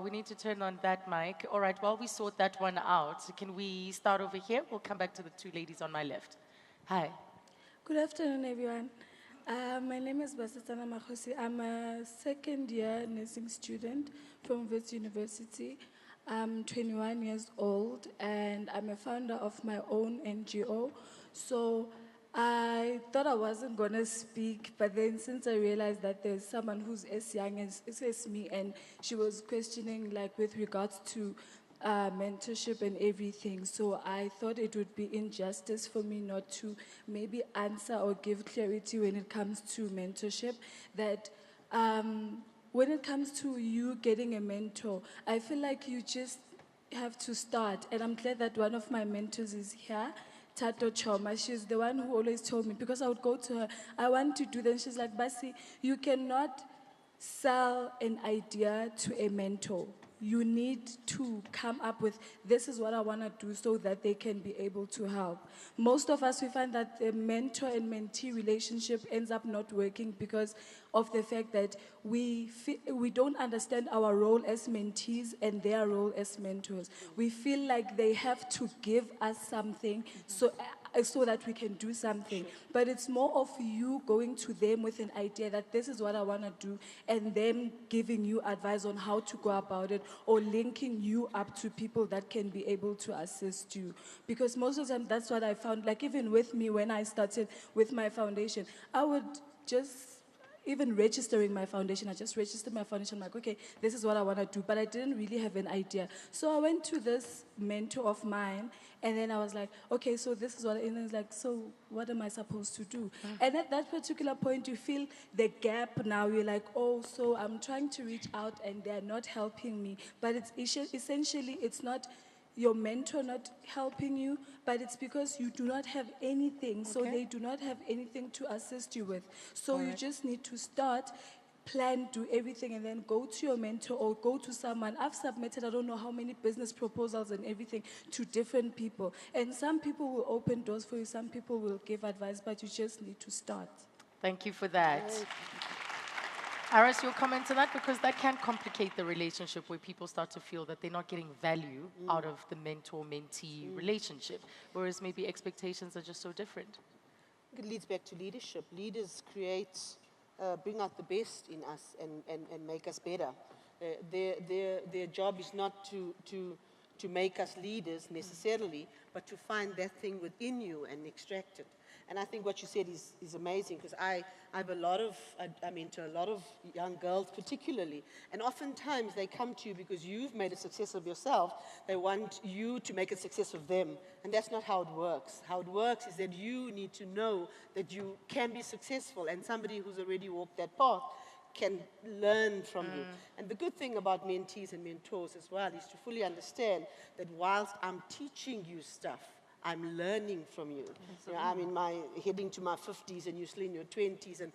We need to turn on that mic. All right, while we sort that one out, can we start over here? We'll come back to the two ladies on my left. Hi. Good afternoon, everyone. My name is Donna Markussi. I'm a second-year nursing student from Wits University. I'm 21 years old, and I'm a founder of my own NGO. So I thought I wasn't going to speak, but then since I realized that there's someone who's as young as me, and she was questioning with regards to mentorship and everything, so I thought it would be injustice for me not to maybe answer or give clarity when it comes to mentorship, that when it comes to you getting a mentor, I feel like you just have to start, and I'm glad that one of my mentors is here, Tato Choma. She's the one who always told me, because I would go to her, I want to do that. And she's like, Basi, you cannot sell an idea to a mentor. You need to come up with, this is what I want to do, so that they can be able to help. Most of us, we find that the mentor and mentee relationship ends up not working because of the fact that we don't understand our role as mentees and their role as mentors. We feel like they have to give us something so that we can do something. But it's more of you going to them with an idea that this is what I want to do, and them giving you advice on how to go about it, or linking you up to people that can be able to assist you. Because most of the time, that's what I found. Like even with me, when I started with my foundation, I would just, even registering my foundation, I just registered my foundation, I'm like, okay, this is what I want to do, but I didn't really have an idea. So I went to this mentor of mine, and then I was like, okay, so this is what, and it's like, so what am I supposed to do? And at that particular point, you feel the gap now, you're like, oh, so I'm trying to reach out, and they're not helping me. But it's essentially, it's not your mentor not helping you, but it's because you do not have anything, so they do not have anything to assist you with. So you just need to start, plan, do everything, and then go to your mentor or go to someone. I've submitted, I don't know how many business proposals and everything to different people. And some people will open doors for you, some people will give advice, but you just need to start. Thank you for that. Iris, your comment on that? Because that can complicate the relationship where people start to feel that they're not getting value out of the mentor-mentee relationship, whereas maybe expectations are just so different. It leads back to leadership. Leaders bring out the best in us and make us better. Their job is not to make us leaders necessarily, but to find that thing within you and extract it. And I think what you said is amazing, because I mentor a lot of young girls particularly, and oftentimes they come to you because you've made a success of yourself. They want you to make a success of them, and that's not how it works. How it works is that you need to know that you can be successful, and somebody who's already walked that path can learn from you. And the good thing about mentees and mentors as well is to fully understand that whilst I'm teaching you stuff, I'm learning from you. You know, I'm heading to my 50s and you're still in your 20s, and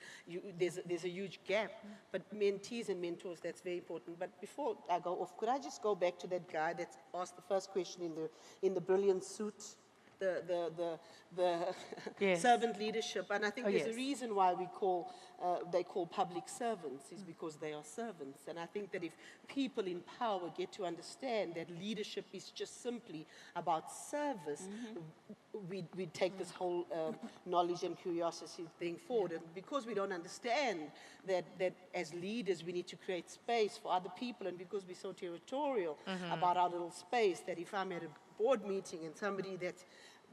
there's a huge gap. But mentees and mentors, that's very important. But before I go off, could I just go back to that guy that asked the first question in the brilliant suit? The servant leadership, and I think there's a reason why they call public servants, is because they are servants. And I think that if people in power get to understand that leadership is just simply about service, we take this whole knowledge and curiosity thing forward. And because we don't understand that as leaders we need to create space for other people, and because we're so territorial about our little space, that if I'm at a board meeting and somebody that's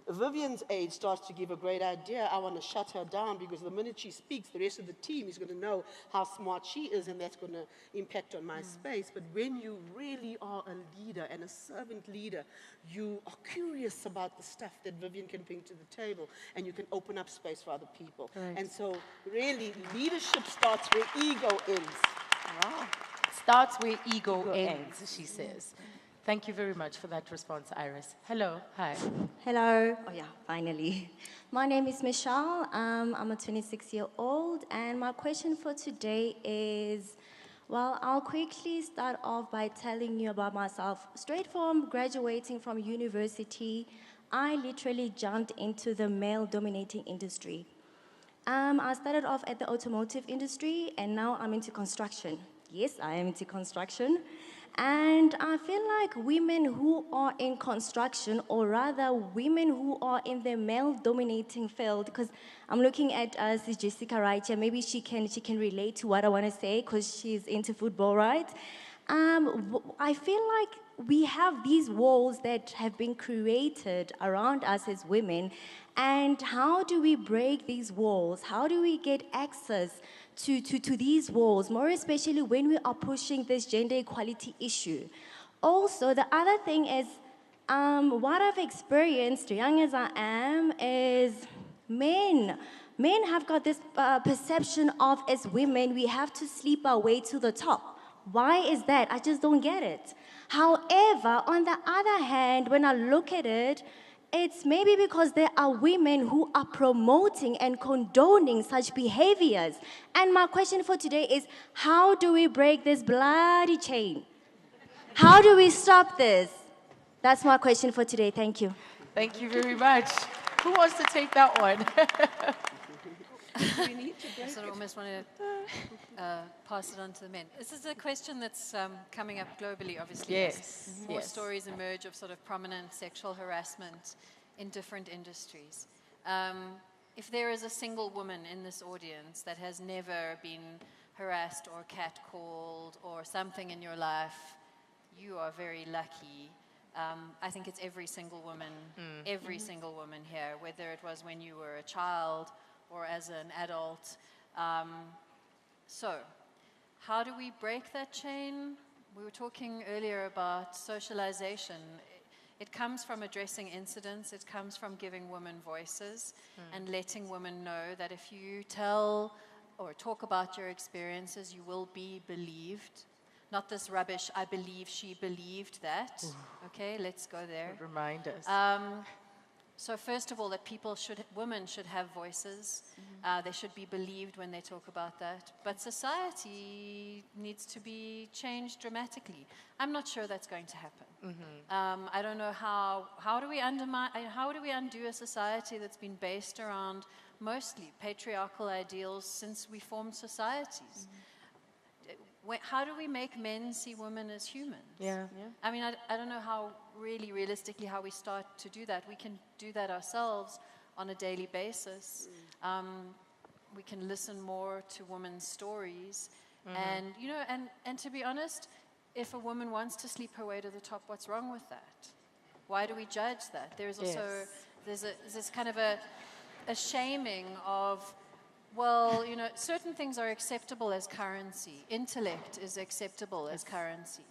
Vivian's age starts to give a great idea, I want to shut her down, because the minute she speaks, the rest of the team is going to know how smart she is, and that's going to impact on my space. But when you really are a leader and a servant leader, you are curious about the stuff that Vivian can bring to the table, and you can open up space for other people. And so really, leadership starts where ego ends. Wow. Starts where ego ends, she says. Thank you very much for that response, Iris. Hello, hi. Hello, oh yeah, finally. My name is Michelle, I'm a 26-year-old, and my question for today is, well, I'll quickly start off by telling you about myself. Straight from graduating from university, I literally jumped into the male-dominating industry. I started off at the automotive industry, and now I'm into construction. Yes, I am into construction. And I feel like women who are in construction, or rather women who are in the male-dominating field, because I'm looking at Sis Jessica right here, maybe she can relate to what I want to say, because she's into football, right? I feel like we have these walls that have been created around us as women, and how do we break these walls? How do we get access to these walls, more especially when we are pushing this gender equality issue? Also, the other thing is, what I've experienced, young as I am, is men have got this perception of, as women, we have to sleep our way to the top. Why is that? I just don't get it. However, on the other hand, when I look at it, it's maybe because there are women who are promoting and condoning such behaviors. And my question for today is, how do we break this bloody chain? How do we stop this? That's my question for today. Thank you. Thank you very much. Who wants to take that one? I sort of almost want to pass it on to the men. This is a question that's coming up globally, obviously. Yes. As more Yes. stories emerge of sort of prominent sexual harassment in different industries. If there is a single woman in this audience that has never been harassed or catcalled or something in your life, you are very lucky. I think it's every single woman, every single woman here, whether it was when you were a child or as an adult. So, how do we break that chain? We were talking earlier about socialization. It comes from addressing incidents. It comes from giving women voices and letting women know that if you tell or talk about your experiences, you will be believed. Not this rubbish, I believe she believed that. Okay, let's go there. Remind us. So first of all, that women should have voices. They should be believed when they talk about that. But society needs to be changed dramatically. I'm not sure that's going to happen. I don't know how do we undo a society that's been based around mostly patriarchal ideals since we formed societies? How do we make men see women as humans? Yeah. I mean, I don't know how really realistically how we start to do that. We can do that ourselves on a daily basis. We can listen more to women's stories. And, you know, and to be honest, if a woman wants to sleep her way to the top, what's wrong with that? Why do we judge that? There's also, there's this kind of a shaming of, well, you know, certain things are acceptable as currency. Intellect is acceptable as currency.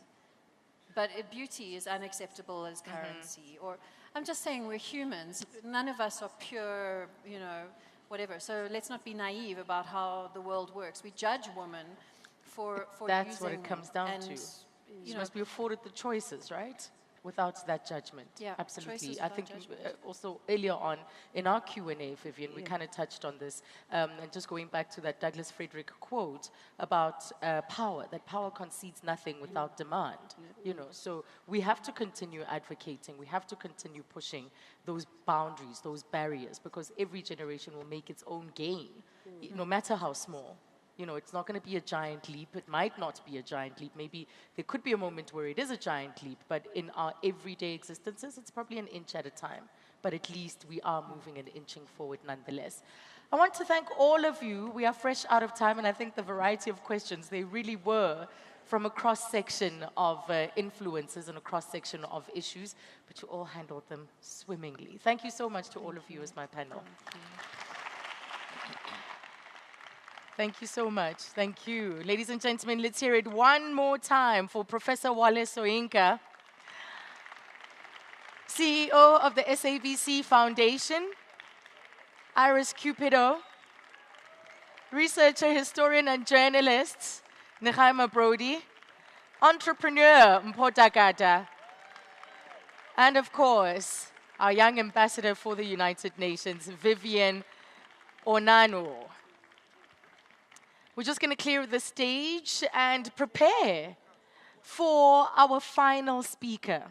But beauty is unacceptable as currency. Or, I'm just saying we're humans. None of us are pure, you know, whatever. So let's not be naive about how the world works. We judge women for That's using what it comes down to. You must be afforded the choices, right? Without that judgment. Yeah, Absolutely. choices I without think judgment. also earlier on in our Q&A, Vivian, we kind of touched on this. And just going back to that Douglas Frederick quote about power, that power concedes nothing without demand. You know, so we have to continue advocating. We have to continue pushing those boundaries, those barriers, because every generation will make its own gain, no matter how small. You know, it's not going to be a giant leap. It might not be a giant leap. Maybe there could be a moment where it is a giant leap, but in our everyday existences, it's probably an inch at a time. But at least we are moving and inching forward nonetheless. I want to thank all of you. We are fresh out of time, and I think the variety of questions, they really were from a cross-section of influences and a cross-section of issues, but you all handled them swimmingly. Thank you so much to all of you as my panel. Thank you so much. Thank you. Ladies and gentlemen, let's hear it one more time for Professor Wale Sonyika, CEO of the SABC Foundation, Iris Cupido, researcher, historian, and journalist, Nechama Brody, entrepreneur, Mpho Dagada, and of course, our young ambassador for the United Nations, Vivian Onano. We're just going to clear the stage and prepare for our final speaker.